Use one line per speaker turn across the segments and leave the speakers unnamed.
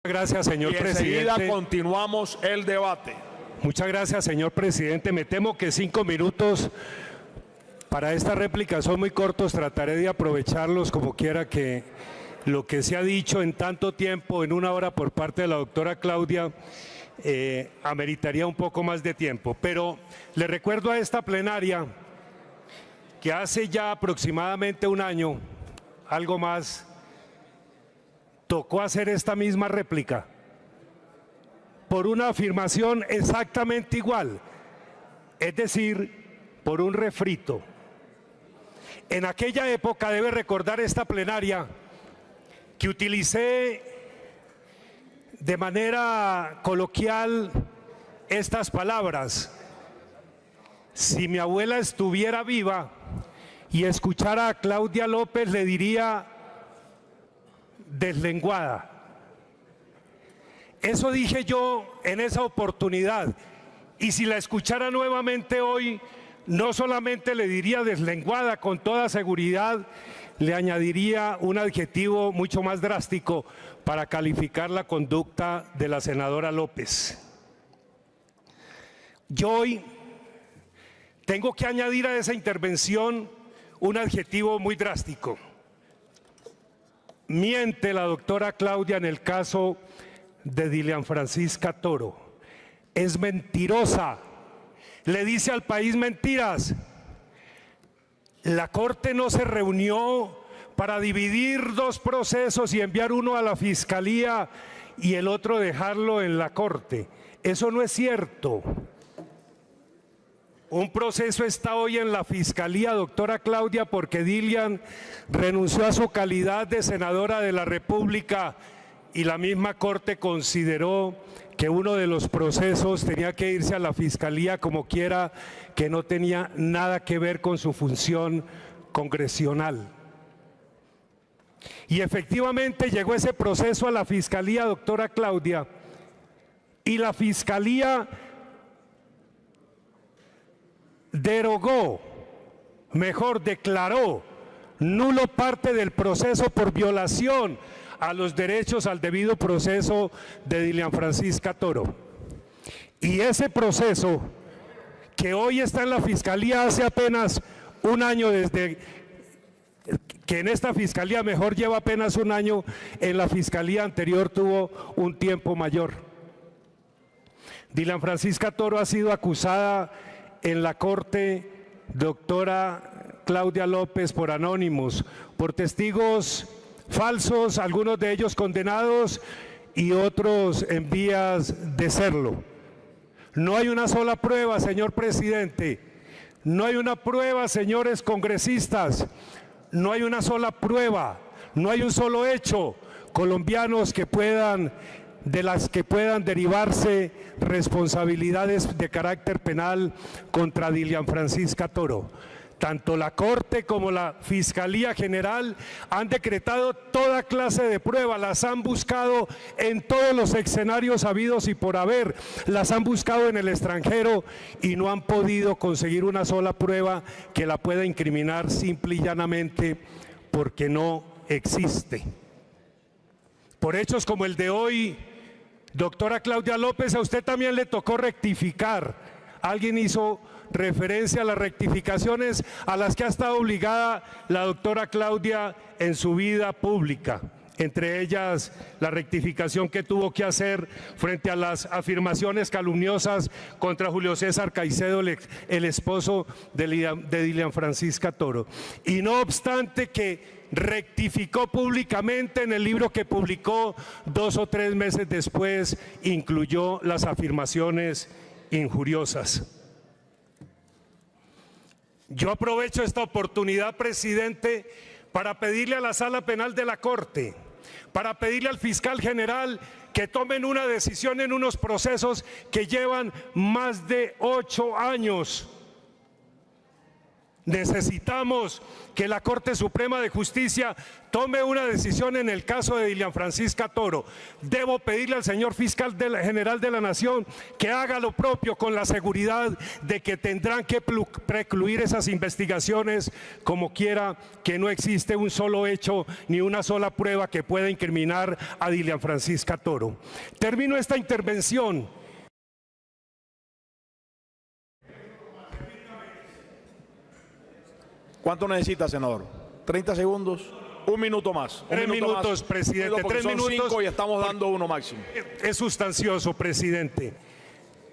Gracias, señor presidente.
Enseguida continuamos el debate.
Muchas gracias, señor presidente. Me temo que 5 minutos para esta réplica son muy cortos. Trataré de aprovecharlos como quiera, que lo que se ha dicho en tanto tiempo, en 1 hora por parte de la doctora Claudia, ameritaría un poco más de tiempo. Pero le recuerdo a esta plenaria que hace ya aproximadamente 1 año, algo más, tocó hacer esta misma réplica por una afirmación exactamente igual, es decir, por un refrito. En aquella época, debe recordar esta plenaria, que utilicé de manera coloquial estas palabras: si mi abuela estuviera viva y escuchara a Claudia López, le diría deslenguada. Eso dije yo en esa oportunidad, y si la escuchara nuevamente hoy, no solamente le diría deslenguada, con toda seguridad le añadiría un adjetivo mucho más drástico para calificar la conducta de la senadora López. Yo hoy tengo que añadir a esa intervención un adjetivo muy drástico. Miente la doctora Claudia en el caso de Dilian Francisca Toro. Es mentirosa. Le dice al país mentiras. La Corte no se reunió para dividir 2 procesos y enviar uno a la Fiscalía y el otro dejarlo en la Corte. Eso no es cierto. Un proceso está hoy en la Fiscalía, doctora Claudia, porque Dilian renunció a su calidad de senadora de la República y la misma Corte consideró que uno de los procesos tenía que irse a la Fiscalía como quiera, que no tenía nada que ver con su función congresional. Y efectivamente llegó ese proceso a la Fiscalía, doctora Claudia, y la Fiscalía derogó, declaró nulo parte del proceso por violación a los derechos al debido proceso de Dilian Francisca Toro. Y ese proceso, que hoy está en la Fiscalía, hace apenas 1 año desde que en esta Fiscalía, lleva apenas 1 año, en la Fiscalía anterior tuvo un tiempo mayor. Dilian Francisca Toro ha sido acusada en la Corte, doctora Claudia López, por anónimos, por testigos falsos, algunos de ellos condenados y otros en vías de serlo. No hay una sola prueba, señor presidente. No hay una prueba, señores congresistas. No hay una sola prueba. No hay un solo hecho, colombianos, de las que puedan derivarse responsabilidades de carácter penal contra Dilian Francisca Toro. Tanto la Corte como la Fiscalía General han decretado toda clase de pruebas, las han buscado en todos los escenarios habidos y por haber, las han buscado en el extranjero y no han podido conseguir una sola prueba que la pueda incriminar, simple y llanamente porque no existe. Por hechos como el de hoy, doctora Claudia López, a usted también le tocó rectificar. Alguien hizo referencia a las rectificaciones a las que ha estado obligada la doctora Claudia en su vida pública. Entre ellas, la rectificación que tuvo que hacer frente a las afirmaciones calumniosas contra Julio César Caicedo, el esposo de Dilian Francisca Toro. Y no obstante que rectificó públicamente, en el libro que publicó 2 o 3 meses después, incluyó las afirmaciones injuriosas. Yo aprovecho esta oportunidad, presidente, para pedirle a la Sala Penal de la Corte, para pedirle al fiscal general que tomen una decisión en unos procesos que llevan más de 8 años. Necesitamos que la Corte Suprema de Justicia tome una decisión en el caso de Dilian Francisca Toro. Debo pedirle al señor fiscal general de la Nación que haga lo propio, con la seguridad de que tendrán que precluir esas investigaciones, como quiera que no existe un solo hecho ni una sola prueba que pueda incriminar a Dilian Francisca Toro. Termino esta intervención.
¿Cuánto necesita, senador? 30 segundos. Un minuto más.
3 minutos, presidente. 3 minutos.
5 y estamos dando uno máximo.
Es sustancioso, presidente.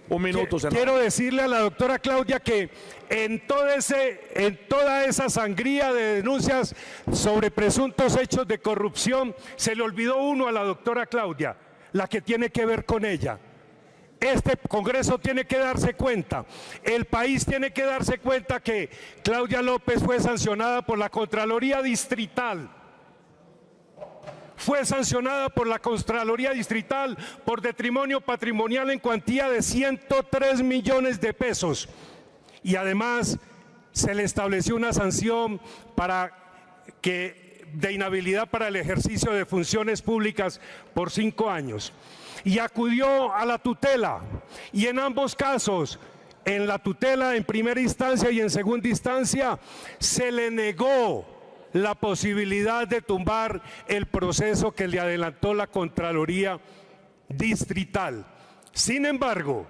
Un minuto, senador.
Quiero decirle a la doctora Claudia que en toda esa sangría de denuncias sobre presuntos hechos de corrupción, se le olvidó uno a la doctora Claudia, la que tiene que ver con ella. Este Congreso tiene que darse cuenta, el país tiene que darse cuenta que Claudia López fue sancionada por la Contraloría Distrital. Fue sancionada por la Contraloría Distrital por detrimonio patrimonial en cuantía de 103 millones de pesos. Y además se le estableció una sanción de inhabilidad para el ejercicio de funciones públicas por 5 años. Y acudió a la tutela, y en ambos casos, en la tutela en primera instancia y en segunda instancia, se le negó la posibilidad de tumbar el proceso que le adelantó la Contraloría Distrital. Sin embargo,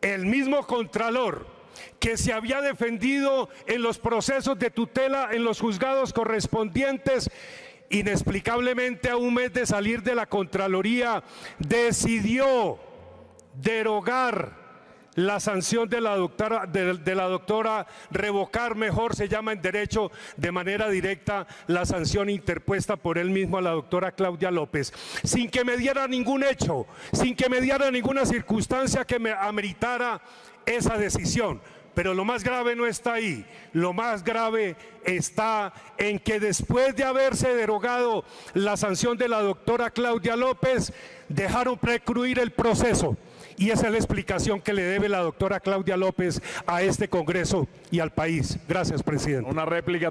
el mismo Contralor que se había defendido en los procesos de tutela en los juzgados correspondientes, inexplicablemente a un mes de salir de la Contraloría, decidió derogar la sanción de la doctora, revocar, mejor se llama en derecho, de manera directa, la sanción interpuesta por él mismo a la doctora Claudia López, sin que me diera ningún hecho, sin que me diera ninguna circunstancia que me ameritara esa decisión. Pero lo más grave no está ahí, lo más grave está en que después de haberse derogado la sanción de la doctora Claudia López, dejaron precluir el proceso. Y esa es la explicación que le debe la doctora Claudia López a este Congreso y al país. Gracias, presidente.
Una réplica.